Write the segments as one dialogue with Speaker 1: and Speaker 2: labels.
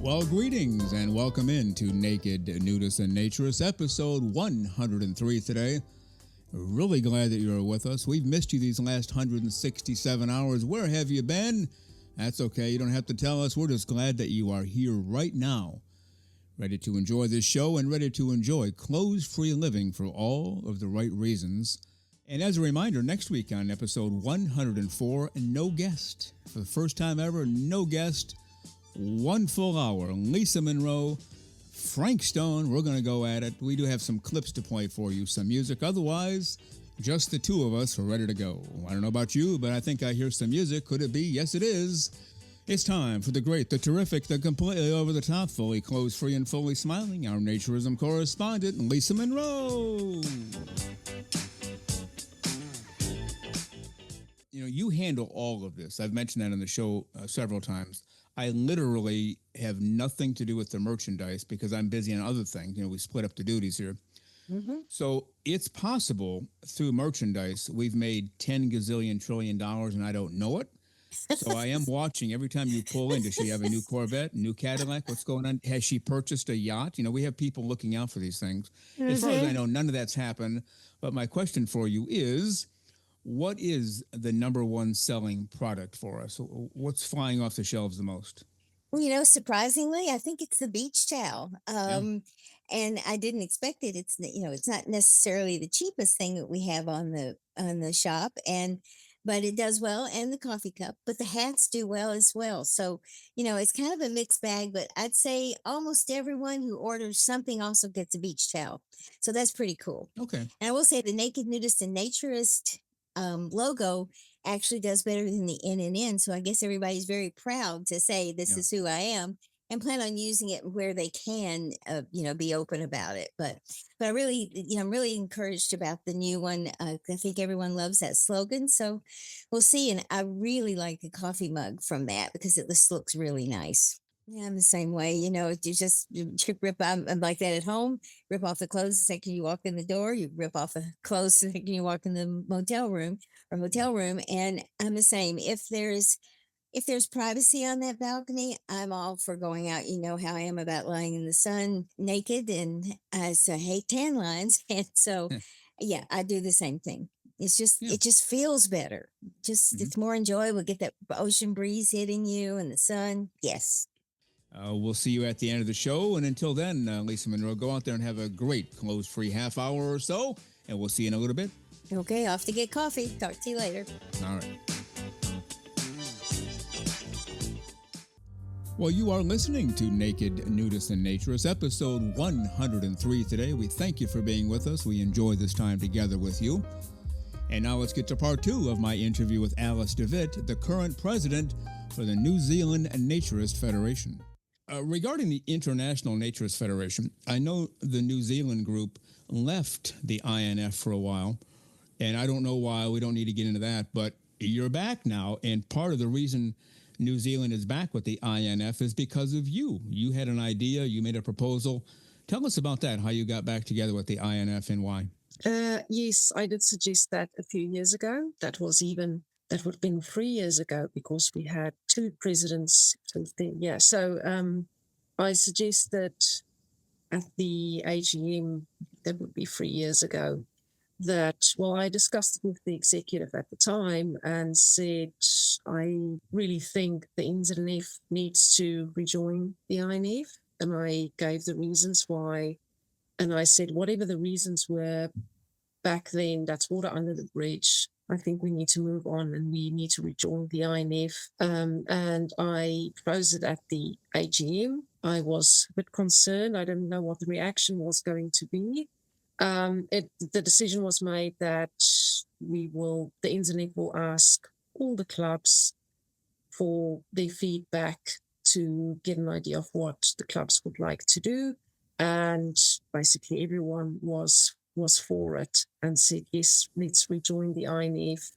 Speaker 1: Well, greetings and welcome into Naked Nudists and Naturists, episode 103 today. Really glad that you're with us. We've missed you these last 167 hours. Where have you been? That's okay. You don't have to tell us. We're just glad that you are here right now, ready to enjoy this show and ready to enjoy clothes-free living for all of the right reasons. And as a reminder, next week on episode 104, no guest. For the first time ever, no guest. 1 full hour. Lisa Monroe, Frank Stone, we're going to go at it. We do have some clips to play for you, some music. Otherwise, just the two of us are ready to go. I don't know about you, but I think I hear some music. Could it be? Yes, it is. It's time for the great, the terrific, the completely over-the-top, fully clothes-free and fully smiling, our naturism correspondent, Lisa Monroe. You know, you handle all of this. I've mentioned that on the show several times. I literally have nothing to do with the merchandise because I'm busy on other things. You know, we split up the duties here. Mm-hmm. So it's possible through merchandise we've made 10 gazillion trillion dollars and I don't know it. So I am watching every time you pull in. Does she have a new Corvette, new Cadillac? What's going on? Has she purchased a yacht? You know, we have people looking out for these things. Mm-hmm. As far as I know, none of that's happened. But my question for you is, what is the number one selling product for us? What's flying off the shelves the most?
Speaker 2: Well, you know, surprisingly, I think it's the beach towel. And I didn't expect it. It's, you know, it's not necessarily the cheapest thing that we have on the shop, but it does well, and the coffee cup, but the hats do well as well. So, you know, it's kind of a mixed bag, but I'd say almost everyone who orders something also gets a beach towel. So that's pretty cool.
Speaker 1: Okay.
Speaker 2: And I will say the Naked Nudist and Naturist logo actually does better than the NNN. So I guess everybody's very proud to say this is who I am and plan on using it where they can, you know, be open about it. But I really, you know, I'm really encouraged about the new one. I think everyone loves that slogan. So we'll see. And I really like the coffee mug from that because it just looks really nice. Yeah, I'm the same way. You know, you rip. I'm like that at home. Rip off the clothes the second you walk in the door. You rip off the clothes the second you walk in the motel room or hotel room. And I'm the same. If there's privacy on that balcony, I'm all for going out. You know how I am about lying in the sun naked, and I hate tan lines, and so yeah, I do the same thing. It just feels better. It's more enjoyable. Get that ocean breeze hitting you and the sun. Yes.
Speaker 1: We'll see you at the end of the show. And until then, Lisa Monroe, go out there and have a great clothes-free half hour or so. And we'll see you in a little bit.
Speaker 2: Okay, off to get coffee. Talk to you later.
Speaker 1: All right. Well, you are listening to Naked Nudists and Naturists, episode 103 today. We thank you for being with us. We enjoy this time together with you. And now let's get to part 2 of my interview with Alice Dvit, the current president for the New Zealand Naturists Federation. Regarding the International Naturist Federation, I know the New Zealand group left the INF for a while, and I don't know why. We don't need to get into that, but you're back now, and part of the reason New Zealand is back with the INF is because of you. You had an idea, you made a proposal. Tell us about that, how you got back together with the INF and why.
Speaker 3: Yes, I did suggest that a few years ago. That would have been 3 years ago because we had 2 presidents since then. Yeah, so I suggested at the AGM, that would be 3 years ago, that, well, I discussed it with the executive at the time and said, I really think the NZNF needs to rejoin the INF. And I gave the reasons why. And I said, whatever the reasons were back then, that's water under the bridge. I think we need to move on and we need to rejoin the INF. And I proposed it at the AGM. I was a bit concerned. I didn't know what the reaction was going to be. The decision was made that the NZNF will ask all the clubs for their feedback to get an idea of what the clubs would like to do. And basically everyone was for it and said, yes, let's rejoin the INF.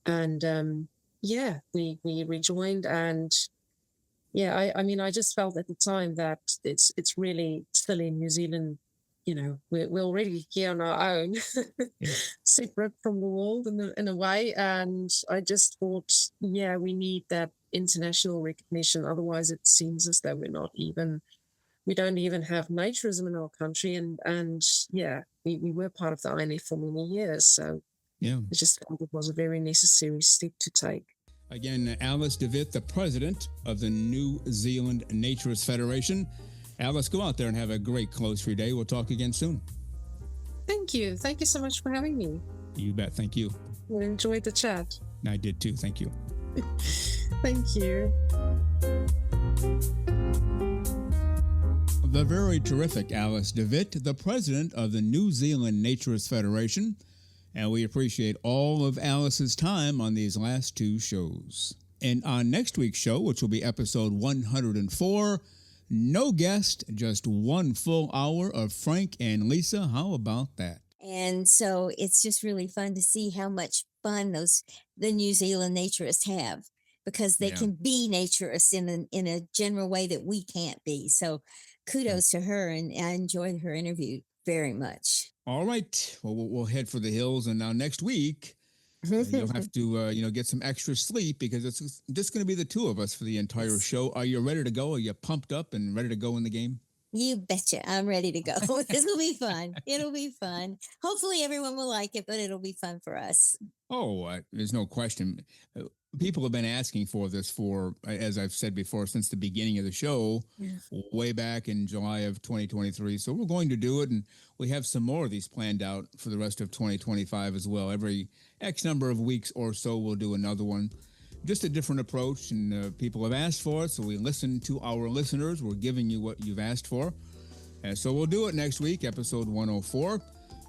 Speaker 3: And we rejoined. And yeah, I mean, I just felt at the time that it's really still in New Zealand. You know, we're already here on our own, separate from the world in a way. And I just thought, yeah, we need that international recognition. Otherwise, it seems as though we don't even have naturism in our country. And yeah, we were part of the INF for many years. So
Speaker 1: Yeah.
Speaker 3: it just it was a very necessary step to take.
Speaker 1: Again, Alice Dvit, the president of the New Zealand Naturists Federation. Alice, go out there and have a great close-free day. We'll talk again soon.
Speaker 3: Thank you. Thank you so much for having me.
Speaker 1: You bet. Thank you.
Speaker 3: I enjoyed the chat.
Speaker 1: I did too. Thank you.
Speaker 3: Thank you.
Speaker 1: The very terrific Alice Dvit, the president of the New Zealand Naturists Federation, and we appreciate all of Alice's time on these last two shows. And on next week's show, which will be episode 104, no guest, just one full hour of Frank and Lisa. How about that?
Speaker 2: And so it's just really fun to see how much fun the New Zealand naturists have, because they can be naturists in a general way that we can't be. So kudos to her, and I enjoyed her interview very much.
Speaker 1: All right. Well, we'll head for the hills, and now next week you'll have to get some extra sleep, because it's just going to be the two of us for the entire show. Are you ready to go? Are you pumped up and ready to go in the game?
Speaker 2: You betcha. I'm ready to go. This will be fun. It'll be fun. Hopefully everyone will like it, but it'll be fun for us.
Speaker 1: Oh, there's no question. People have been asking for this as I've said before, since the beginning of the show, way back in July of 2023. So we're going to do it, and we have some more of these planned out for the rest of 2025 as well. Every X number of weeks or so, we'll do another one. Just a different approach, and people have asked for it, so we listen to our listeners. We're giving you what you've asked for. And so we'll do it next week, episode 104.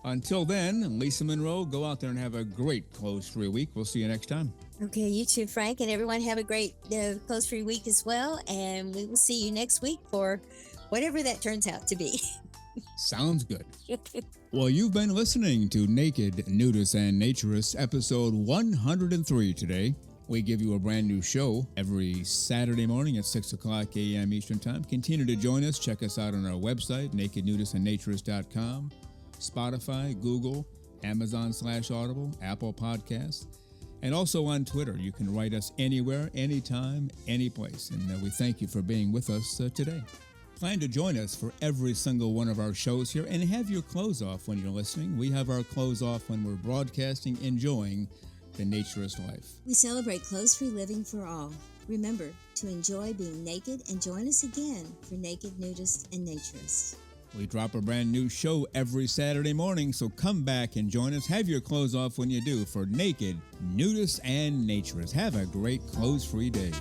Speaker 1: Until then, Lisa Monroe, go out there and have a great close-free week. We'll see you next time.
Speaker 2: Okay, you too, Frank, and everyone have a great close-free week as well, and we will see you next week for whatever that turns out to be.
Speaker 1: Sounds good. Well, you've been listening to Naked Nudists and Naturists, episode 103 today. We give you a brand new show every Saturday morning at 6 o'clock a.m. Eastern Time. Continue to join us. Check us out on our website, nakednudistandnaturist.com, Spotify, Google, Amazon/Audible, Apple Podcasts, and also on Twitter. You can write us anywhere, anytime, any place. And we thank you for being with us today. Plan to join us for every single one of our shows here, and have your clothes off when you're listening. We have our clothes off when we're broadcasting, enjoying the naturist life.
Speaker 2: We celebrate clothes-free living for all. Remember to enjoy being naked, and join us again for Naked Nudists and Naturists.
Speaker 1: We drop a brand new show every Saturday morning, so come back and join us. Have your clothes off when you do for Naked Nudists and Naturists. Have a great clothes-free day.